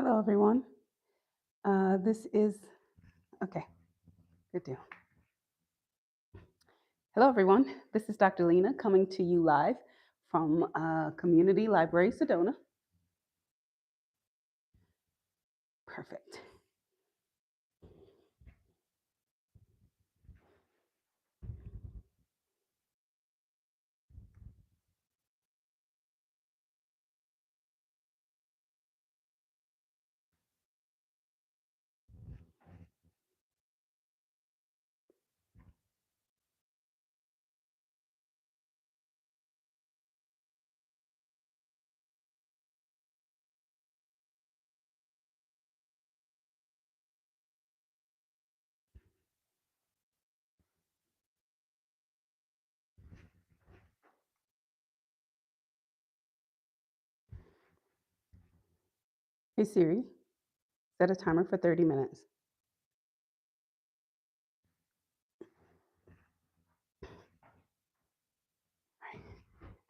Hello, everyone. This is, okay, good deal. Hello, everyone. This is Dr. Lena coming to you live from Community Library Sedona. Perfect. Hey, Siri, set a timer for 30 minutes.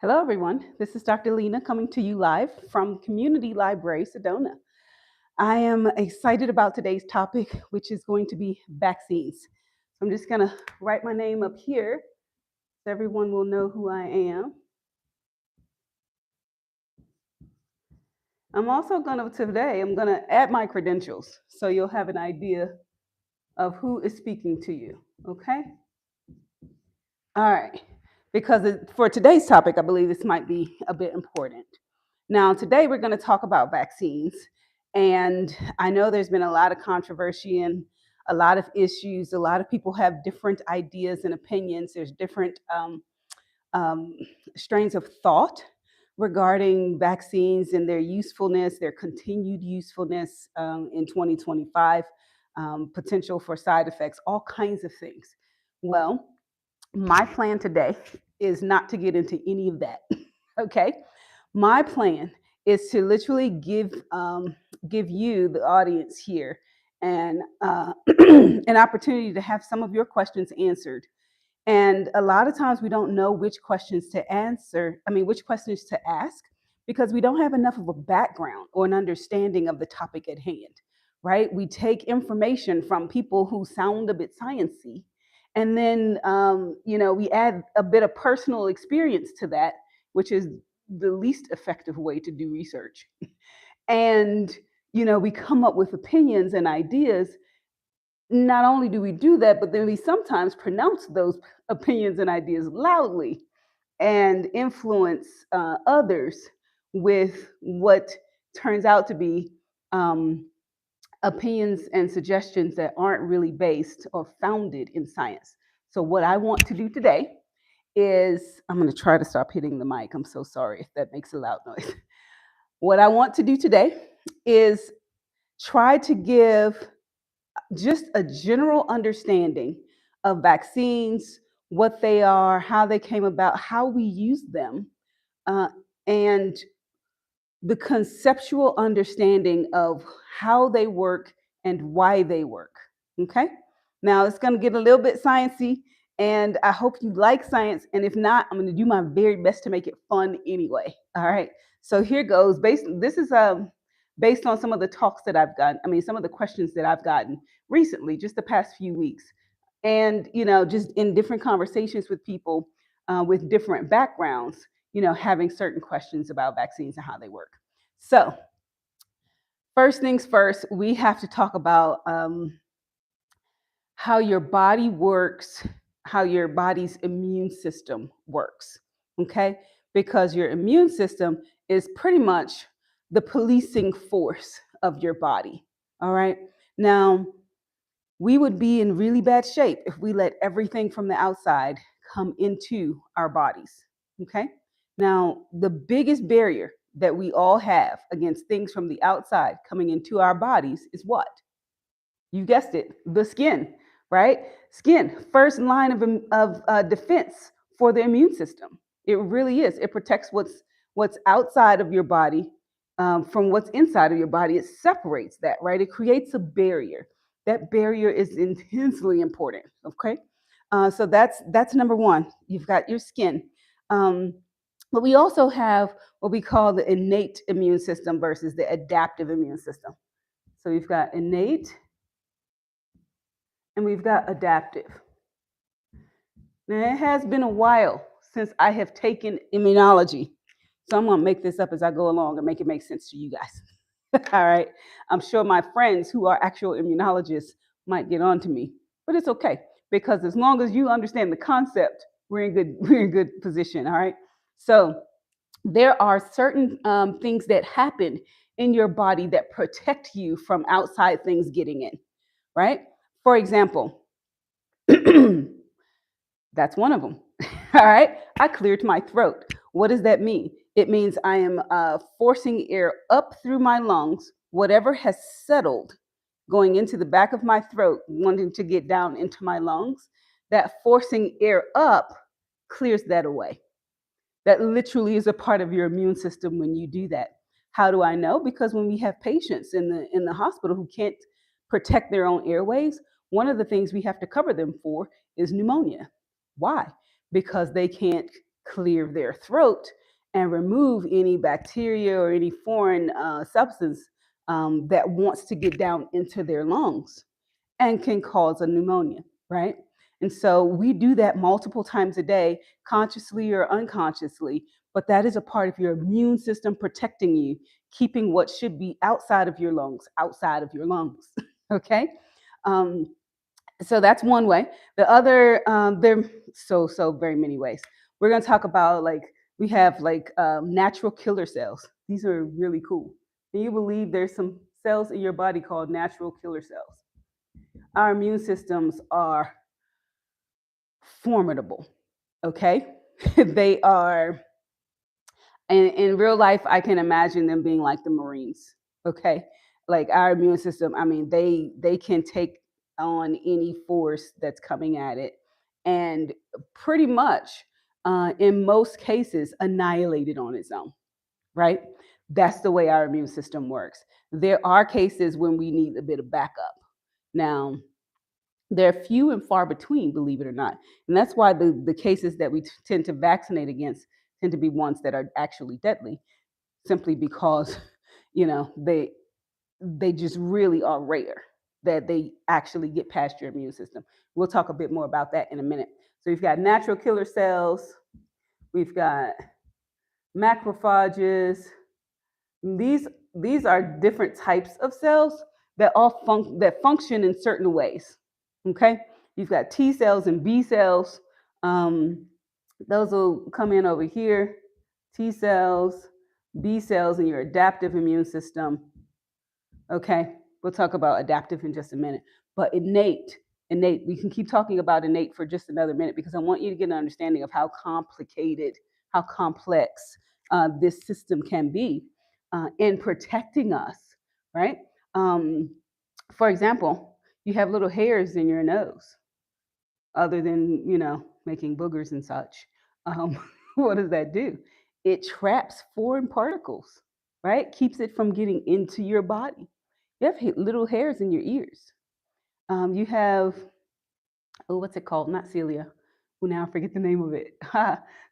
Hello, everyone. This is Dr. Lena coming to you live from Community Library Sedona. I am excited about today's topic, which is going to be vaccines. So I'm just going to write my name up here so everyone will know who I am. I'm also going to add my credentials so you'll have an idea of who is speaking to you, okay? All right, because for today's topic, I believe this might be a bit important. Now, today we're going to talk about vaccines, and I know there's been a lot of controversy and a lot of issues. A lot of people have different ideas and opinions. There's different um, strains of thought regarding vaccines and their usefulness, their continued usefulness in 2025, potential for side effects, all kinds of things. Well, my plan today is not to get into any of that. Okay, my plan is to literally give you, the audience here, and an opportunity to have some of your questions answered. And a lot of times we don't know which questions to answer, which questions to ask, because we don't have enough of a background or an understanding of the topic at hand, right? We take information from people who sound a bit sciencey, and then, we add a bit of personal experience to that, which is the least effective way to do research. And, we come up with opinions and ideas. Not only do we do that, but then we sometimes pronounce those opinions and ideas loudly and influence others with what turns out to be opinions and suggestions that aren't really based or founded in science. So, what I want to do today is I'm going to try to stop hitting the mic. I'm so sorry if that makes a loud noise. What I want to do today is try to give just a general understanding of vaccines, what they are, how they came about, how we use them, uh, and the conceptual understanding of how they work and why they work. Okay? Now it's going to get a little bit sciencey, and I hope you like science. And if not, I'm going to do my very best to make it fun anyway. All right. So here goes. This is based on some of the talks that I've gotten. Some of the questions that I've gotten recently, just the past few weeks, and just in different conversations with people with different backgrounds, having certain questions about vaccines and how they work. So, first things first, we have to talk about how your body works, how your body's immune system works. Okay? because your immune system is pretty much the policing force of your body. All right. Now, we would be in really bad shape if we let everything from the outside come into our bodies. Okay. Now, the biggest barrier that we all have against things from the outside coming into our bodies is what? You guessed it, the skin, right? Skin, first line of defense for the immune system. It really is. It protects what's outside of your body from what's inside of your body. It separates that, right? It creates a barrier. That barrier is intensely important. Okay, so that's number one. You've got your skin, but we also have what we call the innate immune system versus the adaptive immune system. So we've got innate and we've got adaptive. Now, it has been a while since I have taken immunology, so I'm going to make this up as I go along and make it make sense to you guys. All right. I'm sure my friends who are actual immunologists might get on to me, but it's okay because as long as you understand the concept, we're in good position. All right. So there are certain things that happen in your body that protect you from outside things getting in. Right. For example, that's one of them. All right. I cleared my throat. What does that mean? It means I am forcing air up through my lungs, whatever has settled going into the back of my throat, wanting to get down into my lungs. That forcing air up clears that away. That literally is a part of your immune system when you do that. How do I know? Because when we have patients in the hospital who can't protect their own airways, one of the things we have to cover them for is pneumonia. Why? Because they can't clear their throat and remove any bacteria or any foreign substance that wants to get down into their lungs and can cause a pneumonia, right? And so we do that multiple times a day, consciously or unconsciously, but that is a part of your immune system protecting you, keeping what should be outside of your lungs, outside of your lungs. Okay. Um, so that's one way. The other, there so very many ways. We're going to talk about like we have like natural killer cells. These are really cool. Can you believe there's some cells in your body called natural killer cells? Our immune systems are formidable. Okay, they are. And in real life, I can imagine them being like the Marines. Okay, like our immune system. I mean, they can take on any force that's coming at it, and pretty much, in most cases, annihilate it on its own. Right? That's the way our immune system works. There are cases when we need a bit of backup. Now, they're few and far between, believe it or not. And that's why the cases that we tend to vaccinate against tend to be ones that are actually deadly, simply because, you know, they just really are rare that they actually get past your immune system. We'll talk a bit more about that in a minute. So we've got natural killer cells, we've got macrophages. These are different types of cells that that function in certain ways. Okay, you've got T cells and B cells. Those will come in over here. T cells, B cells, and your adaptive immune system. Okay, we'll talk about adaptive in just a minute. But innate, we can keep talking about innate for just another minute because I want you to get an understanding of how complicated, how complex this system can be in protecting us, right? Um, for example, you have little hairs in your nose, other than, you know, making boogers and such. Um, what does that do? It traps foreign particles, right? Keeps it from getting into your body. You have little hairs in your ears. You have, oh, what's it called? Not cilia. Oh, now I forget the name of it.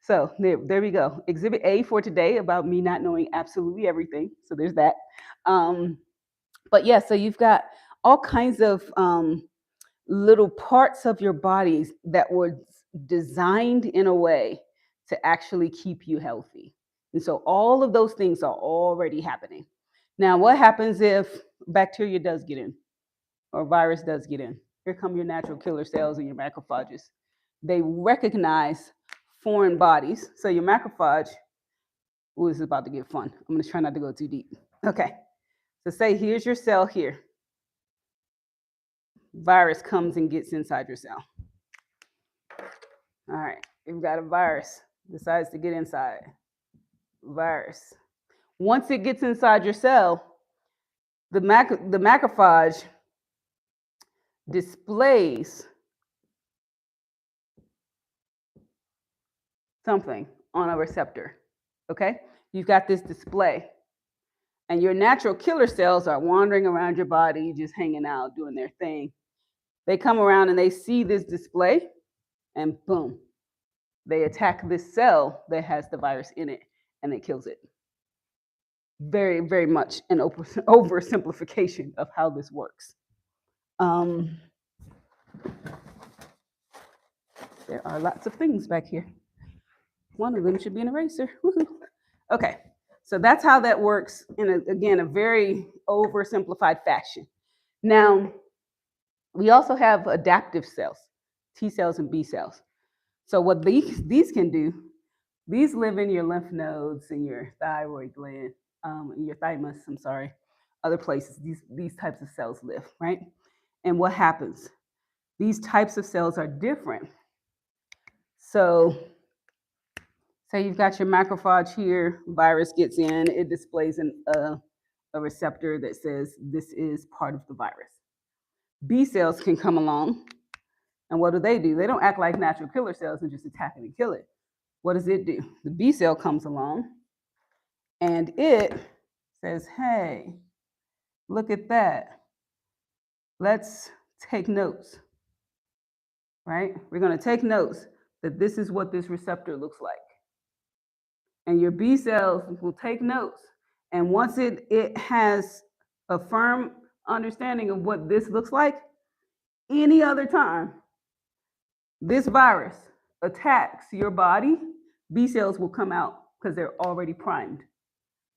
So there we go. Exhibit A for today about me not knowing absolutely everything. So there's that. Um, but yeah, so you've got all kinds of little parts of your bodies that were designed in a way to actually keep you healthy. And so all of those things are already happening. Now, what happens if bacteria does get in or virus does get in? Here come your natural killer cells and your macrophages. They recognize foreign bodies. So your macrophage Ooh, this is about to get fun. I'm going to try not to go too deep. Okay. So say here's your cell here. Virus comes and gets inside your cell. All right. You've got a virus, decides to get inside. Virus. Once it gets inside your cell, the macrophage displays something on a receptor. Okay? You've got this display. And your natural killer cells are wandering around your body, just hanging out, doing their thing. They come around and they see this display, and boom, they attack this cell that has the virus in it, and it kills it. Very, very much an oversimplification of how this works. There are lots of things back here. One of them should be an eraser. Woo-hoo. Okay, so that's how that works in, a very oversimplified fashion. Now, we also have adaptive cells, T cells and B cells. So what these can do, these live in your lymph nodes and your thyroid gland, in your thymus, other places these types of cells live, right? And what happens? These types of cells are different. So say you've got your macrophage here, virus gets in, it displays a receptor that says this is part of the virus. B cells can come along, and what do? They don't act like natural killer cells and just attack it and kill it. What does it do? The B cell comes along, and it says, hey, look at that. Let's take notes, right? We're going to take notes that this is what this receptor looks like. And your B cells will take notes. And once it has a firm understanding of what this looks like, any other time this virus attacks your body, B cells will come out because they're already primed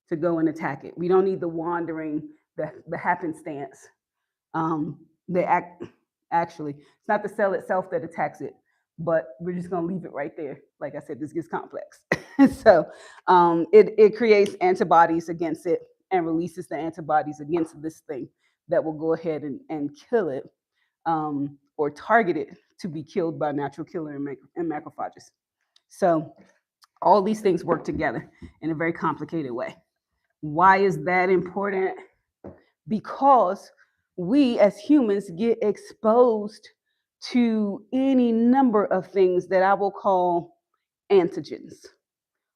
to go and attack it. We don't need the wandering, the happenstance. Actually, it's not the cell itself that attacks it, but we're just going to leave it right there. Like I said, this gets complex. So it creates antibodies against it and releases the antibodies against this thing that will go ahead and kill it, or target it to be killed by natural killer and macrophages. So all these things work together in a very complicated way. Why is that important? Because we as humans get exposed to any number of things that I will call antigens.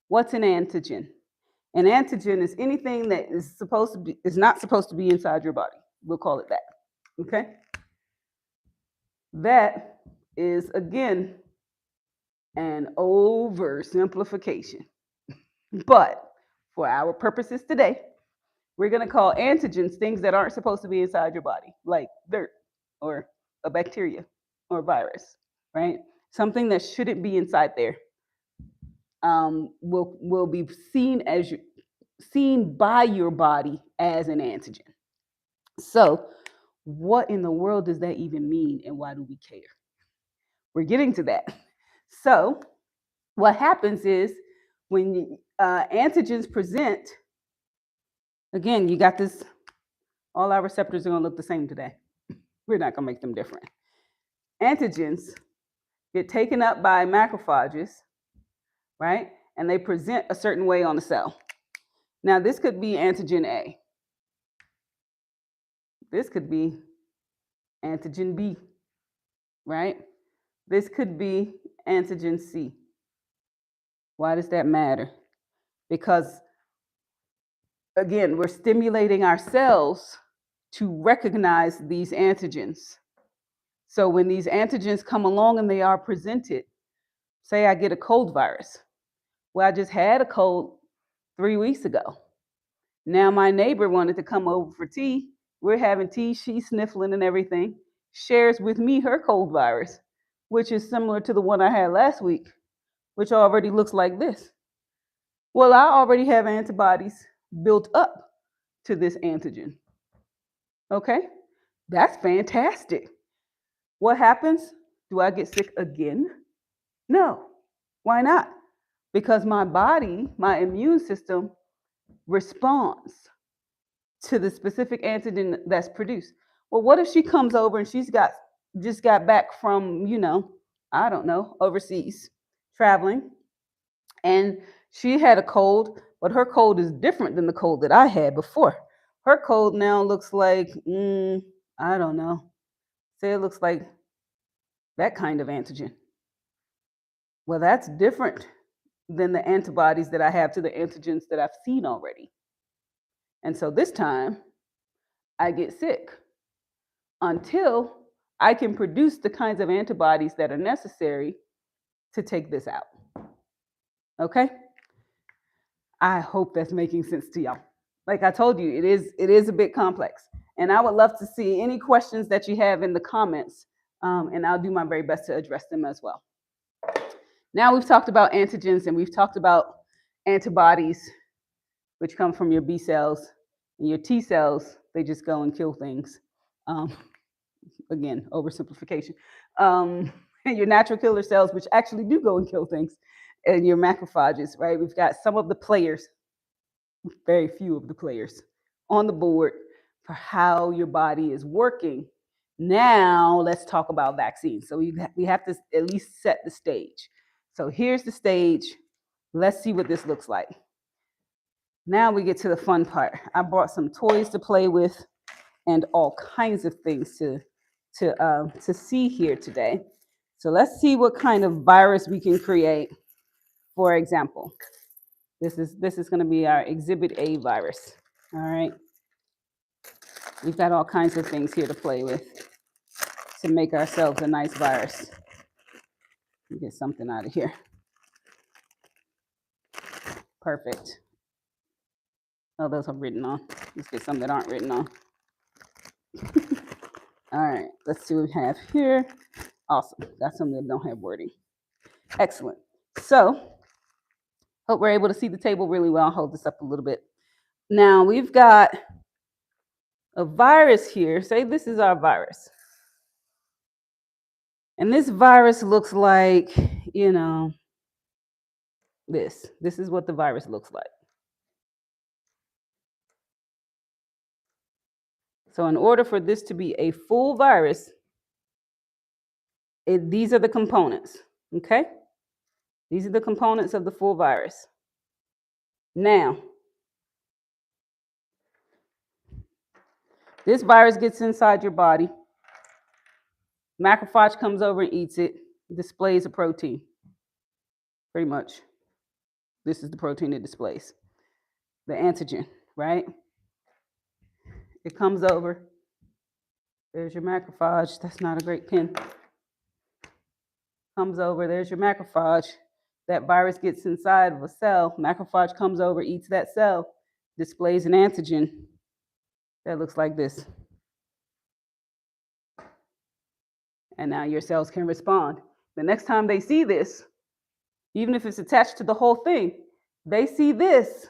What's an antigen? An antigen is anything that is not supposed to be inside your body. We'll call it that. Okay? That is, again, an oversimplification. But for our purposes today, we're going to call antigens things that aren't supposed to be inside your body, like dirt or a bacteria or virus, right? Something that shouldn't be inside there will be seen by your body as an antigen. So what in the world does that even mean, and why do we care? We're getting to that. So what happens is when antigens present, again, you got this, all our receptors are going to look the same today. We're not going to make them different. Antigens get taken up by macrophages, right? And they present a certain way on the cell. Now, this could be antigen A. This could be antigen B, right? This could be antigen C. Why does that matter? Because, again, we're stimulating our cells to recognize these antigens. So when these antigens come along and they are presented, say I get a cold virus. Well, I just had a cold 3 weeks ago. Now my neighbor wanted to come over for tea. We're having tea, she's sniffling and everything, shares with me her cold virus, which is similar to the one I had last week, which already looks like this. Well, I already have antibodies built up to this antigen. Okay, that's fantastic. What happens? Do I get sick again? No. Why not? because my body, my immune system, responds to the specific antigen that's produced. Well, what if she comes over and she's just got back from, I don't know, overseas traveling, and she had a cold, but her cold is different than the cold that I had before. Her cold now looks like, I don't know, say it looks like that kind of antigen. Well, that's different than the antibodies that I have to the antigens that I've seen already. And so this time I get sick until I can produce the kinds of antibodies that are necessary to take this out. Okay? I hope that's making sense to y'all. Like I told you, it is a bit complex. And I would love to see any questions that you have in the comments, and I'll do my very best to address them as well. Now we've talked about antigens and we've talked about antibodies, which come from your B cells, and your T cells, they just go and kill things. Again, oversimplification. And your natural killer cells, which actually do go and kill things, and your macrophages, right? We've got some of the players, very few of the players on the board for how your body is working. Now let's talk about vaccines. So we have to at least set the stage. So here's the stage. Let's see what this looks like. Now we get to the fun part. I brought some toys to play with and all kinds of things to see here today. So let's see what kind of virus we can create. For example, this is going to be our Exhibit A virus. All right. We've got all kinds of things here to play with to make ourselves a nice virus. Let me get something out of here. Perfect. Oh, those are written on. Let's get some that aren't written on. All right, let's see what we have here. Awesome. Got some that don't have wording. Excellent. So, hope we're able to see the table really well. I'll hold this up a little bit. Now, we've got a virus here. Say this is our virus. And this virus looks like, this. This is what the virus looks like. So in order for this to be a full virus, these are the components, okay? These are the components of the full virus. Now, this virus gets inside your body. Macrophage comes over and eats it, displays a protein, pretty much. This is the protein it displays, the antigen, right? It comes over. There's your macrophage. That's not a great pen. Comes over. There's your macrophage. That virus gets inside of a cell. Macrophage comes over, eats that cell, displays an antigen that looks like this. And now your cells can respond. The next time they see this, even if it's attached to the whole thing, they see this,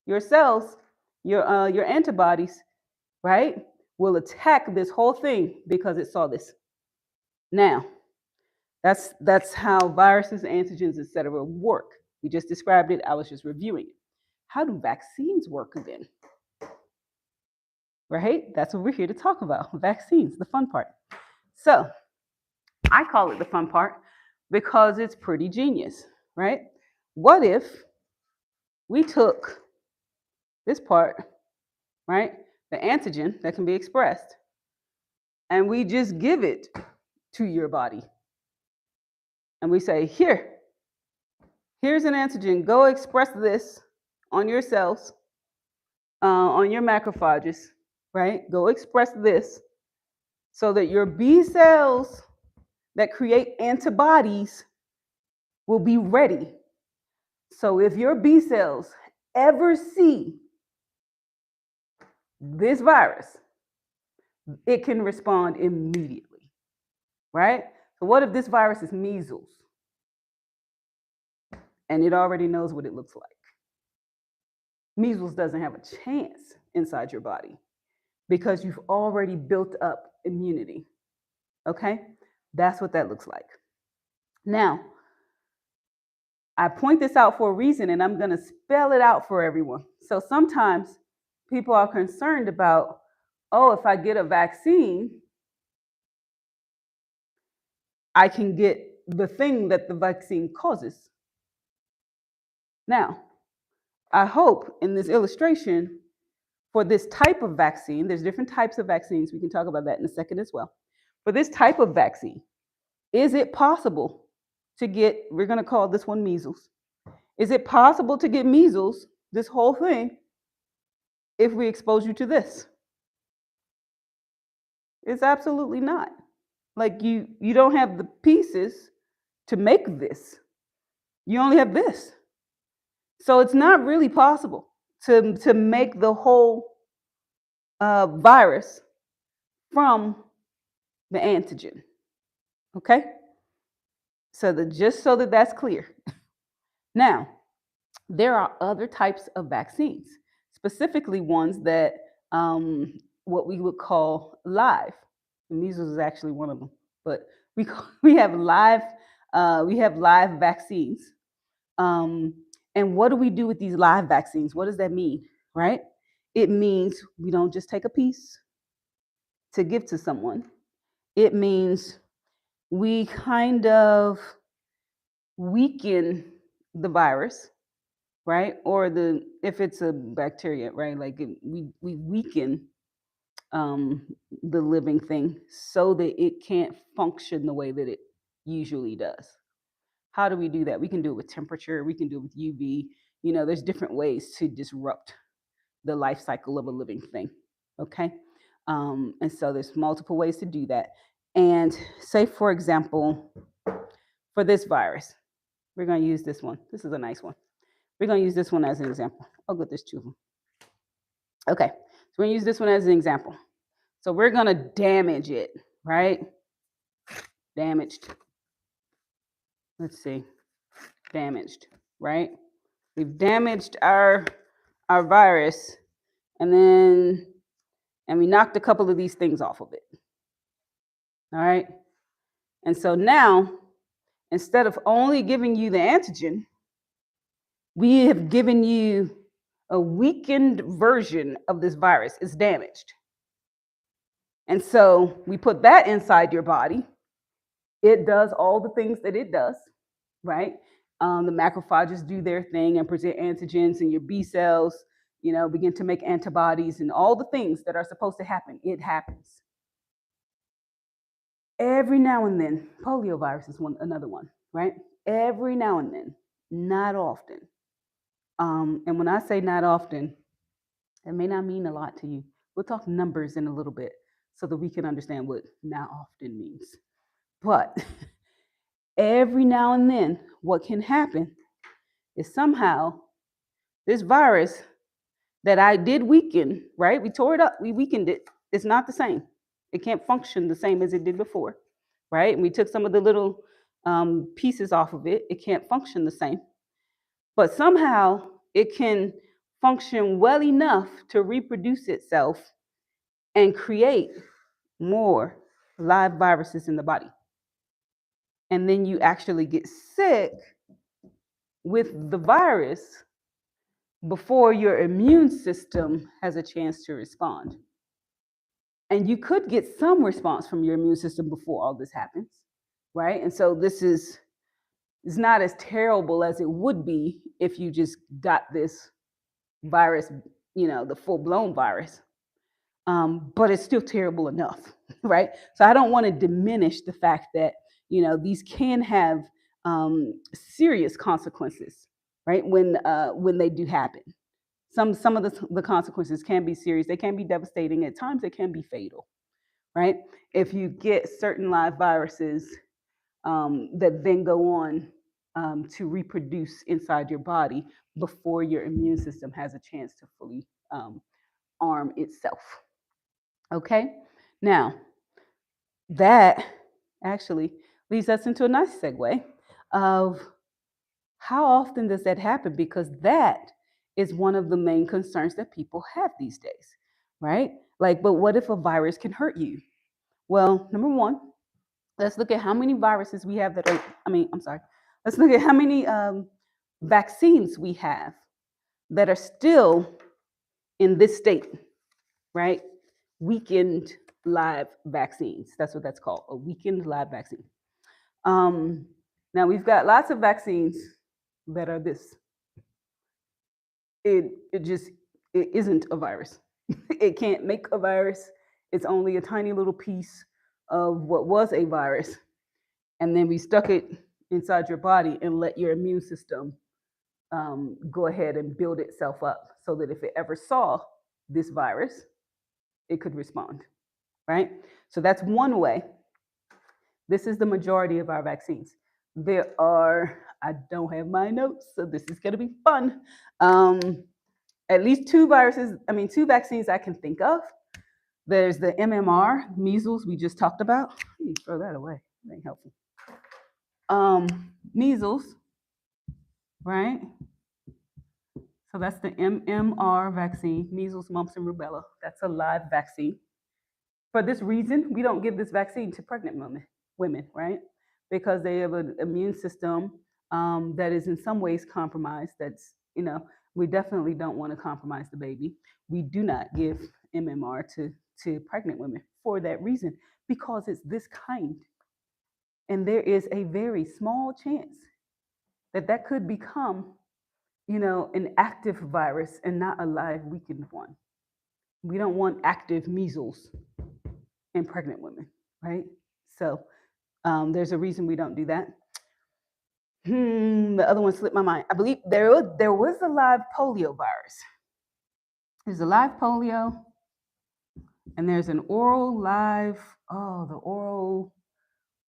your cells, your antibodies, right, will attack this whole thing because it saw this. Now, that's how viruses, antigens, etc. work. We just described it. I was just reviewing it. How do vaccines work then? Right? That's what we're here to talk about. Vaccines, the fun part. So I call it the fun part because it's pretty genius, right? What if we took this part, right, the antigen that can be expressed, and we just give it to your body? And we say, here's an antigen. Go express this on your cells, on your macrophages, right? Go express this so that your B cells that create antibodies will be ready. So if your B cells ever see this virus, it can respond immediately, right? So what if this virus is measles? And it already knows what it looks like. Measles doesn't have a chance inside your body because you've already built up immunity, okay? That's what that looks like. Now, I point this out for a reason, and I'm going to spell it out for everyone. So sometimes people are concerned about, oh, if I get a vaccine, I can get the thing that the vaccine causes. Now, I hope in this illustration for this type of vaccine, there's different types of vaccines. We can talk about that in a second as well. For this type of vaccine, is it possible to get, we're going to call this one measles. Is it possible to get measles, this whole thing, if we expose you to this? It's absolutely not. Like you don't have the pieces to make this. You only have this. So it's not really possible to make the whole virus from the antigen. Okay? So just so that that's clear. Now, there are other types of vaccines, specifically ones that what we would call live. Measles is actually one of them, but we have live vaccines. And what do we do with these live vaccines? What does that mean, right? It means we don't just take a piece to give to someone. It means we kind of weaken the virus, right? Or if it's a bacteria, right? Like we weaken the living thing so that it can't function the way that it usually does. How do we do that? We can do it with temperature. We can do it with UV. There's different ways to disrupt the life cycle of a living thing. Okay. And so there's multiple ways to do that. And say, for example, for this virus, we're going to use this one. This is a nice one. We're going to use this one as an example. Oh, good, there's two of them. Okay, so we're going to use this one as an example. So we're going to damage it, right? Damaged. Let's see. Damaged, right? We've damaged our virus, and we knocked a couple of these things off of it. All right? And so now, instead of only giving you the antigen, we have given you a weakened version of this virus. It's damaged. And so we put that inside your body. It does all the things that it does, right? The macrophages do their thing and present antigens, and your B cells, begin to make antibodies, and all the things that are supposed to happen, it happens. Every now and then, poliovirus is another one, right? Every now and then, not often. And when I say not often, it may not mean a lot to you. We'll talk numbers in a little bit so that we can understand what not often means. But every now and then, what can happen is somehow this virus that I did weaken, right? We tore it up, we weakened it. It's not the same. It can't function the same as it did before, right? And we took some of the little pieces off of it. It can't function the same. But somehow it can function well enough to reproduce itself and create more live viruses in the body. And then you actually get sick with the virus before your immune system has a chance to respond. And you could get some response from your immune system before all this happens, right? And so this is not as terrible as it would be if you just got this virus, the full-blown virus. But it's still terrible enough, right? So I don't want to diminish the fact that, these can have serious consequences, right? When they do happen. Some of the consequences can be serious. They can be devastating. At times, they can be fatal, right? If you get certain live viruses that then go on to reproduce inside your body before your immune system has a chance to fully arm itself. Okay? Now, that actually leads us into a nice segue of how often does that happen? Because that is one of the main concerns that people have these days, right? Like, but what if a virus can hurt you? Well, number one, let's look at how many viruses we have let's look at how many vaccines we have that are still in this state, right? Weakened live vaccines. That's what that's called, a weakened live vaccine. Now we've got lots of vaccines that are this. It isn't a virus. It can't make a virus. It's only a tiny little piece of what was a virus. And then we stuck it inside your body and let your immune system go ahead and build itself up so that if it ever saw this virus, it could respond, right? So that's one way. This is the majority of our vaccines. There are, I don't have my notes, so this is going to be fun. At least two vaccines I can think of. There's the MMR, measles, we just talked about. Let me throw that away. That ain't helpful. Measles, right? So that's the MMR vaccine, measles, mumps, and rubella. That's a live vaccine. For this reason, we don't give this vaccine to pregnant women, right? Because they have an immune system that is in some ways compromised. We definitely don't want to compromise the baby. We do not give MMR to pregnant women for that reason, because it's this kind. And there is a very small chance that could become, an active virus and not a live weakened one. We don't want active measles in pregnant women, right? So there's a reason we don't do that. The other one slipped my mind. I believe there was a live polio virus. There's a live polio, and there's an oral live,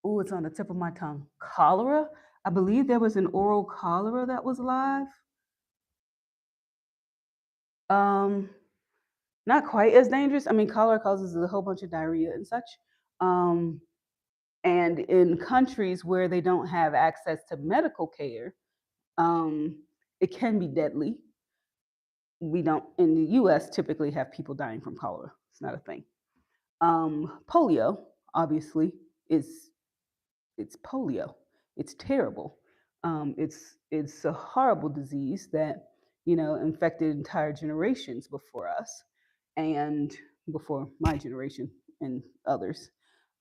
it's on the tip of my tongue. Cholera. I believe there was an oral cholera that was live. Not quite as dangerous. I mean, cholera causes a whole bunch of diarrhea and such. And in countries where they don't have access to medical care, it can be deadly. We don't, in the US, typically have people dying from cholera. It's not a thing. Polio, obviously, it's polio. It's terrible. It's a horrible disease that, infected entire generations before us and before my generation and others,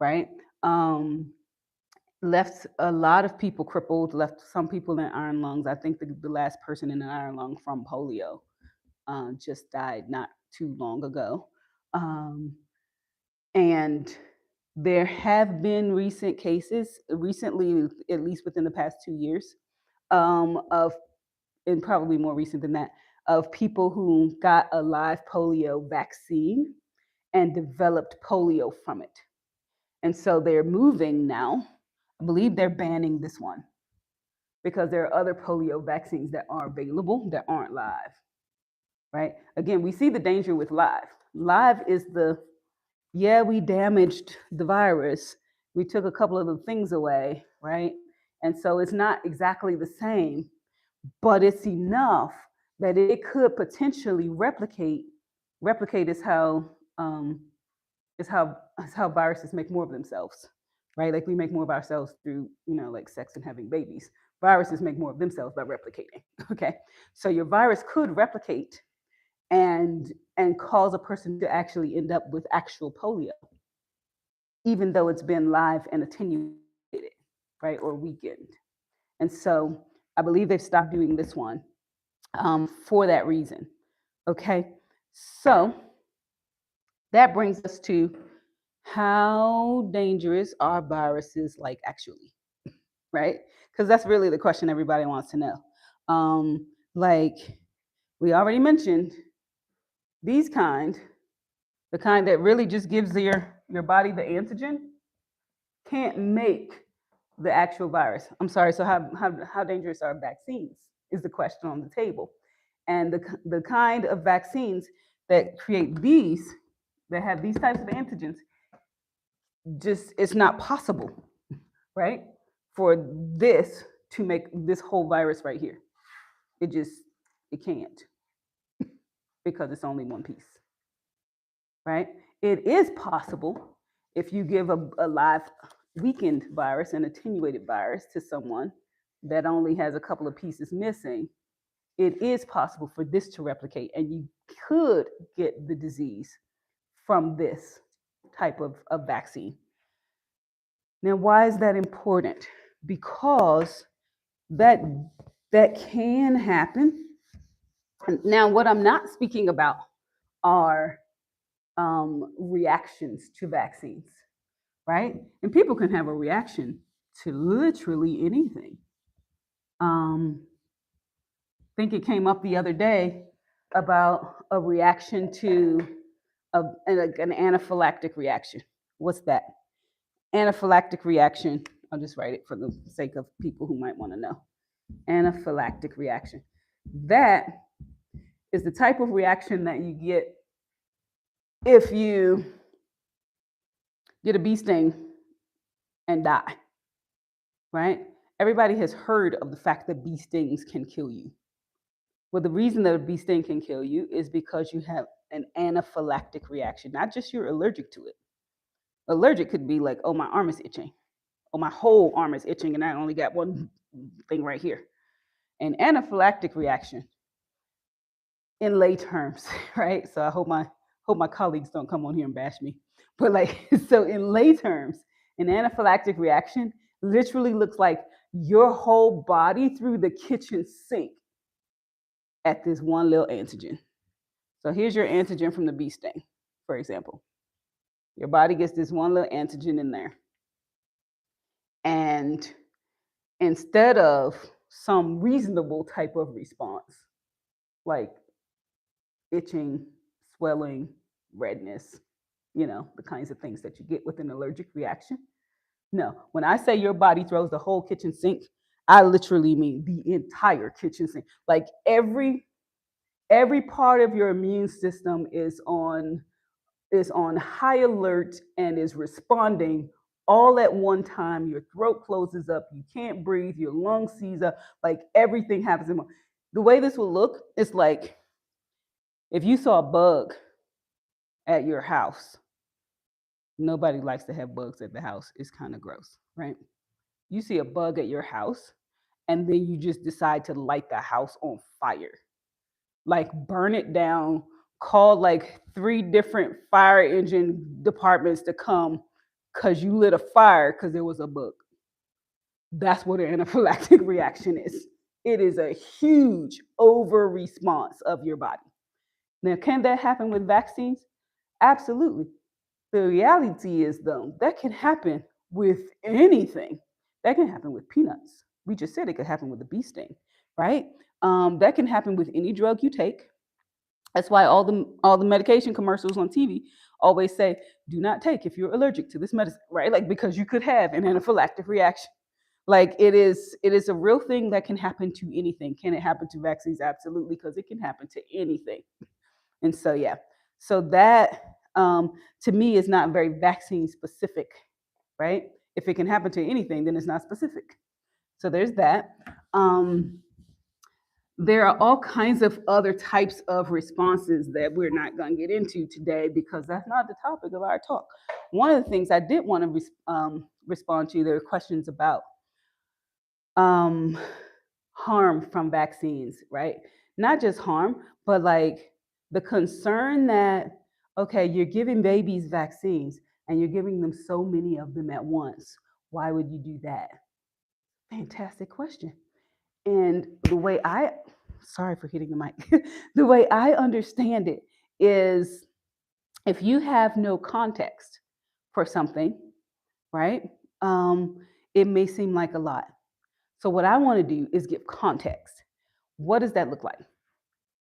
right? Left a lot of people crippled, left some people in iron lungs. I think the last person in an iron lung from polio just died not too long ago. And there have been recent cases, recently, at least within the past 2 years, and probably more recent than that, of people who got a live polio vaccine and developed polio from it. And so they're moving now. I believe they're banning this one because there are other polio vaccines that are available that aren't live, right? Again, we see the danger with live. Live is we damaged the virus. We took a couple of the things away, right? And so it's not exactly the same, but it's enough that it could potentially replicate. Replicate is how viruses make more of themselves, right? Like we make more of ourselves through, like sex and having babies. Viruses make more of themselves by replicating. Okay, so your virus could replicate and cause a person to actually end up with actual polio, even though it's been live and attenuated, right, or weakened. And so I believe they've stopped doing this one for that reason. Okay, so that brings us to how dangerous are viruses like actually, right? Because that's really the question everybody wants to know. Like we already mentioned, the kind that really just gives your body the antigen, can't make the actual virus. I'm sorry, so how dangerous are vaccines is the question on the table. And the kind of vaccines that create these, that have these types of antigens, just it's not possible, right? For this to make this whole virus right here. It can't, because it's only one piece, right? It is possible if you give a live weakened virus, an attenuated virus to someone, that only has a couple of pieces missing, it is possible for this to replicate, and you could get the disease from this type of vaccine. Now, why is that important? Because that can happen. Now, what I'm not speaking about are reactions to vaccines, right? And people can have a reaction to literally anything. I think it came up the other day about a reaction to an anaphylactic reaction. What's that? Anaphylactic reaction. I'll just write it for the sake of people who might want to know. Anaphylactic reaction. That is the type of reaction that you get if you get a bee sting and die, right? Everybody has heard of the fact that bee stings can kill you. Well, the reason that a bee sting can kill you is because you have an anaphylactic reaction, not just you're allergic to it. Allergic could be like, oh, my arm is itching. Oh, my whole arm is itching and I only got one thing right here. An anaphylactic reaction, in lay terms, right? So I hope my colleagues don't come on here and bash me. But like, so in lay terms, an anaphylactic reaction literally looks like your whole body through the kitchen sink at this one little antigen. So here's your antigen from the bee sting, for example. Your body gets this one little antigen in there. And instead of some reasonable type of response, like itching, swelling, redness, the kinds of things that you get with an allergic reaction. No, when I say your body throws the whole kitchen sink, I literally mean the entire kitchen sink. Like every part of your immune system is on high alert and is responding all at one time. Your throat closes up, you can't breathe, your lungs seize up, like everything happens. The way this will look is like if you saw a bug at your house. Nobody likes to have bugs at the house. It's kind of gross, right? You see a bug at your house, and then you just decide to light the house on fire. Like burn it down, call like 3 different fire engine departments to come because you lit a fire because there was a bug. That's what an anaphylactic reaction is. It is a huge over response of your body. Now, can that happen with vaccines? Absolutely. The reality is, though, that can happen with anything. That can happen with peanuts. We just said it could happen with a bee sting, right? That can happen with any drug you take. That's why all the medication commercials on TV always say, "Do not take if you're allergic to this medicine," right? Like because you could have an anaphylactic reaction. Like it is a real thing that can happen to anything. Can it happen to vaccines? Absolutely, because it can happen to anything. And so yeah, so that to me is not very vaccine specific, right? If it can happen to anything, then it's not specific. So there's that. There are all kinds of other types of responses that we're not going to get into today because that's not the topic of our talk. One of the things I did want to respond to, there are questions about harm from vaccines, right? Not just harm, but like the concern that, okay, you're giving babies vaccines and you're giving them so many of them at once. Why would you do that? Fantastic question. And sorry for hitting the mic. The way I understand it is if you have no context for something, right? It may seem like a lot. So what I want to do is give context. What does that look like?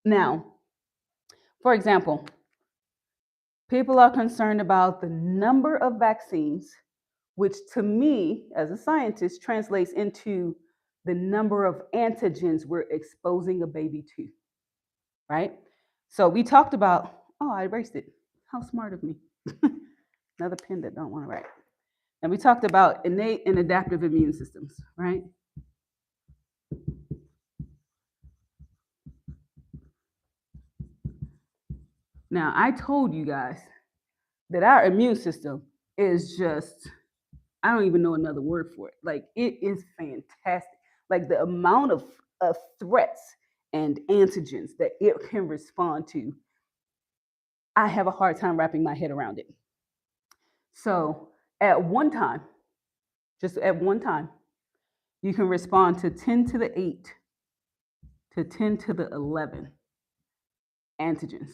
Now, for example, people are concerned about the number of vaccines, which to me, as a scientist, translates into the number of antigens we're exposing a baby to, right? So we talked about, oh, I erased it. How smart of me. Another pen that don't want to write. And we talked about innate and adaptive immune systems, right? Now, I told you guys that our immune system is just, I don't even know another word for it. Like, it is fantastic. like the amount of threats and antigens that it can respond to, I have a hard time wrapping my head around it. So at one time, just at one time, you can respond to 10 to the 8 to 10 to the 11 antigens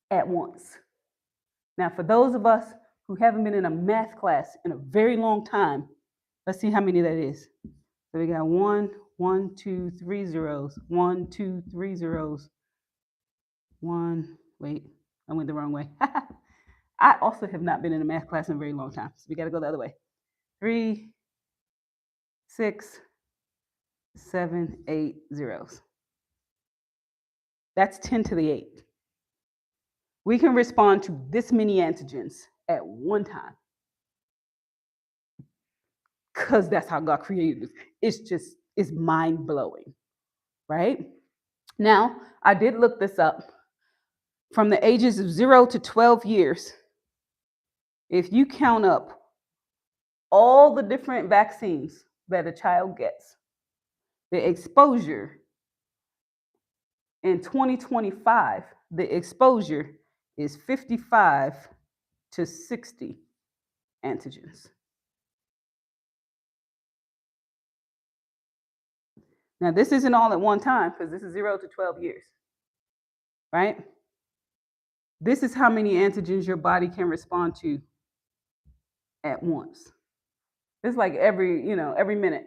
at once. Now, for those of us who haven't been in a math class in a very long time, let's see how many that is. So we got 1, 1, 2, 3 zeros, 1, 2, 3 zeros, 1, wait, I went the wrong way. I also have not been in a math class in a very long time, so we got to go the other way. 3, 6, 7, 8 zeros. That's 10 to the 8. We can respond to this many antigens at one time, because that's how God created us. It's mind-blowing, right? Now, I did look this up. From the ages of 0 to 12 years, if you count up all the different vaccines that a child gets, the exposure in 2025, the exposure is 55 to 60 antigens. Now, this isn't all at one time, because this is 0 to 12 years, right? This is how many antigens your body can respond to at once. It's like every minute.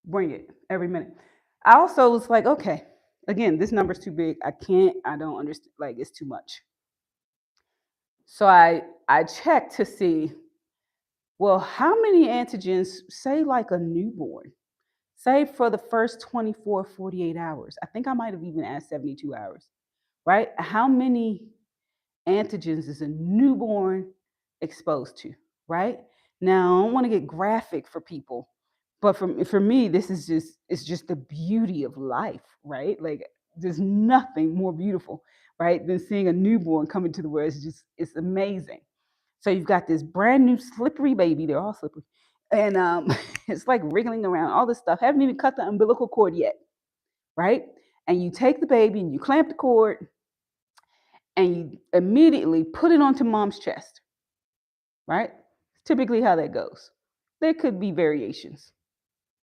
Bring it every minute. I also was like, okay, again, this number's too big. I don't understand, like it's too much. So I checked to see, well, how many antigens, say like a newborn, say for the first 24, 48 hours. I think I might have even asked 72 hours, right? How many antigens is a newborn exposed to, right? Now, I don't want to get graphic for people, but for me, it's just the beauty of life, right? Like there's nothing more beautiful, right, than seeing a newborn come into the world. It's amazing. So you've got this brand new slippery baby. They're all slippery. And it's like wriggling around, all this stuff. Haven't even cut the umbilical cord yet, right? And you take the baby and you clamp the cord and you immediately put it onto mom's chest, right? It's typically how that goes. There could be variations.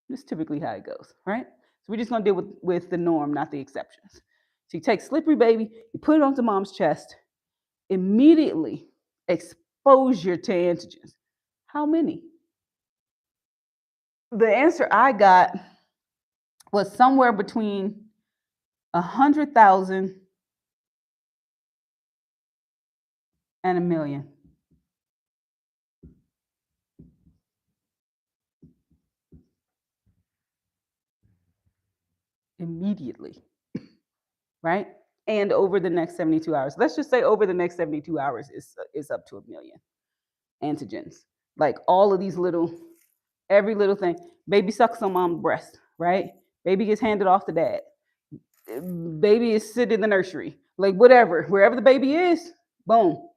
That's typically how it goes, right? So we're just gonna deal with the norm, not the exceptions. So you take slippery baby, you put it onto mom's chest, immediately exposure to antigens. How many? The answer I got was somewhere between 100,000 and 1 million. Immediately, right? And over the next 72 hours. Let's just say over the next 72 hours is up to 1 million antigens. Like all of these every little thing. Baby sucks on mom's breast, right? Baby gets handed off to dad. Baby is sitting in the nursery. Like whatever, wherever the baby is, boom.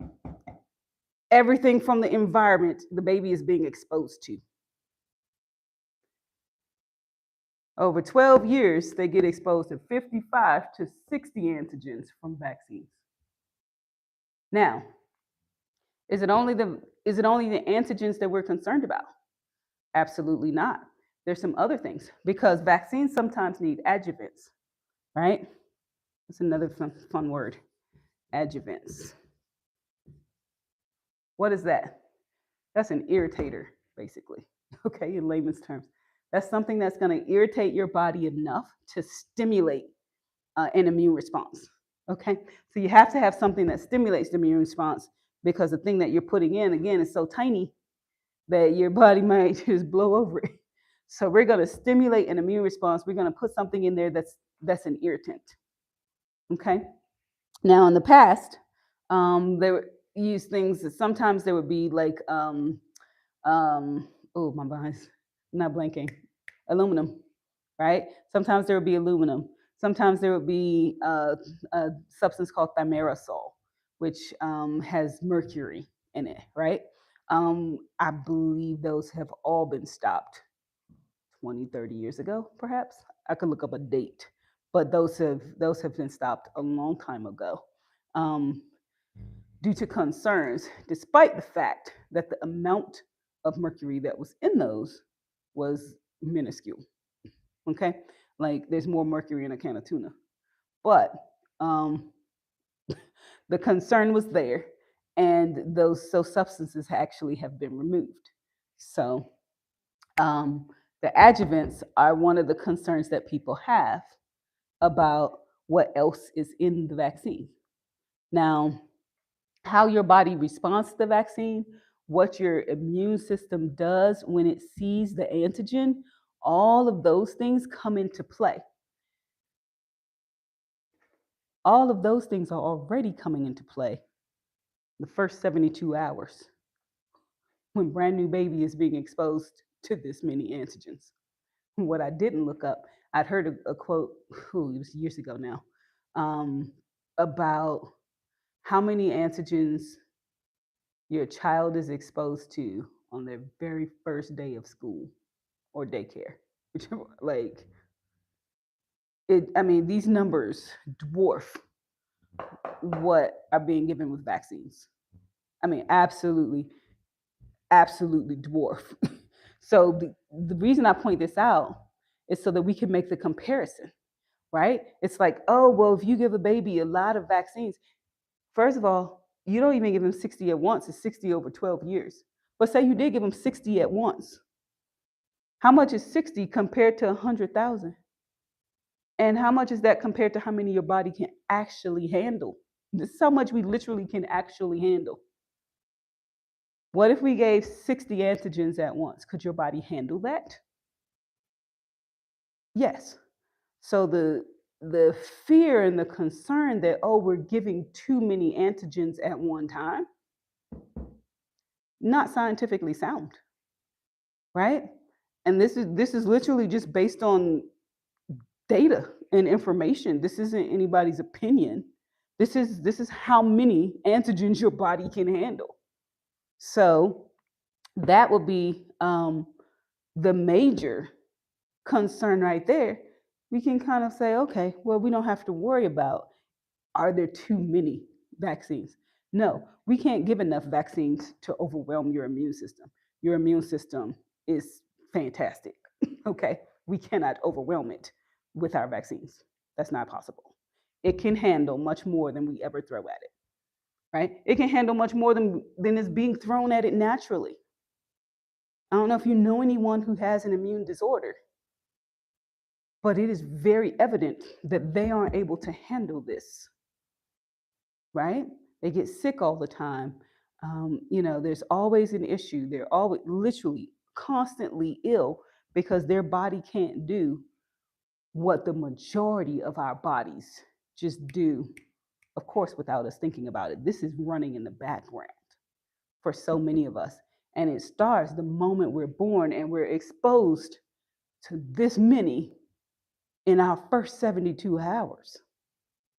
Everything from the environment the baby is being exposed to. Over 12 years, they get exposed to 55 to 60 antigens from vaccines. Now, is it only the antigens that we're concerned about? Absolutely not. There's some other things, because vaccines sometimes need adjuvants, right? That's another fun word, adjuvants. What is that? That's an irritator, basically, okay, in layman's terms. That's something that's going to irritate your body enough to stimulate an immune response, okay? So you have to have something that stimulates the immune response, because the thing that you're putting in, again, is so tiny that your body might just blow over it. So we're going to stimulate an immune response. We're going to put something in there that's an irritant, okay? Now, in the past, they would use things that sometimes there would be like, oh, my mind's not blanking, aluminum, right? Sometimes there would be aluminum. Sometimes there would be a substance called thimerosal, which has mercury in it, right? I believe those have all been stopped 20, 30 years ago, perhaps. I could look up a date, but those have been stopped a long time ago. Um, Due to concerns, despite the fact that the amount of mercury that was in those was minuscule. Okay, like there's more mercury in a can of tuna, but um, the concern was there, and those substances actually have been removed. So um, the adjuvants are one of the concerns that people have about what else is in the vaccine. Now, how your body responds to the vaccine, what your immune system does when it sees the antigen, all of those things come into play. All of those things are already coming into play the first 72 hours when brand new baby is being exposed to this many antigens. What I didn't look up, I'd heard a quote, it was years ago now, about how many antigens your child is exposed to on their very first day of school or daycare. Like it, I mean, these numbers dwarf what are being given with vaccines. I mean, absolutely, absolutely dwarf. So the reason I point this out is so that we can make the comparison, right? It's like, oh, well, if you give a baby a lot of vaccines, first of all, you don't even give them 60 at once, it's 60 over 12 years. But say you did give them 60 at once. How much is 60 compared to 100,000? And how much is that compared to how many your body can actually handle? This is how much we literally can actually handle. What if we gave 60 antigens at once? Could your body handle that? Yes. So the fear and the concern that, oh, we're giving too many antigens at one time, not scientifically sound, right? And this is literally just based on data and information. This isn't anybody's opinion. This is how many antigens your body can handle. So that would be the major concern right there. We can kind of say, okay, well, we don't have to worry about, are there too many vaccines? No, we can't give enough vaccines to overwhelm your immune system. Your immune system is fantastic. Okay, we cannot overwhelm it with our vaccines. That's not possible. It can handle much more than we ever throw at it, right? It can handle much more than is being thrown at it naturally. I don't know if you know anyone who has an immune disorder, but it is very evident that they aren't able to handle this, right? They get sick all the time. There's always an issue. They're always literally constantly ill because their body can't do what the majority of our bodies just do, of course, without us thinking about it. This is running in the background for so many of us. And it starts the moment we're born and we're exposed to this many in our first 72 hours,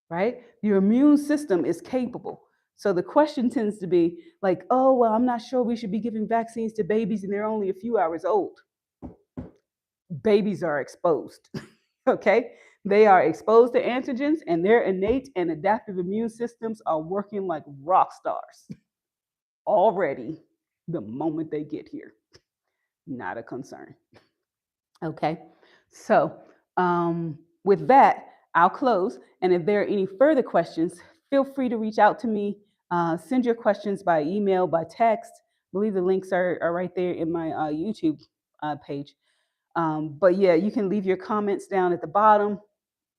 right? Your immune system is capable. So the question tends to be like, oh, well, I'm not sure we should be giving vaccines to babies and they're only a few hours old. Babies are exposed, okay? They are exposed to antigens and their innate and adaptive immune systems are working like rock stars already the moment they get here. Not a concern. Okay, so with that, I'll close. And if there are any further questions, feel free to reach out to me. Send your questions by email, by text. I believe the links are right there in my YouTube page. But yeah, you can leave your comments down at the bottom.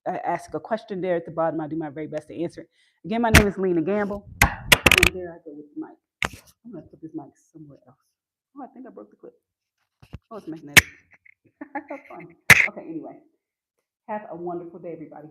Ask a question there at the bottom. I do my very best to answer it. Again, my name is Lena Gamble. And there I go with the mic. I'm going to put this mic somewhere else. Oh, I think I broke the clip. Oh, it's magnetic. That's fun. Okay, anyway. Have a wonderful day, everybody.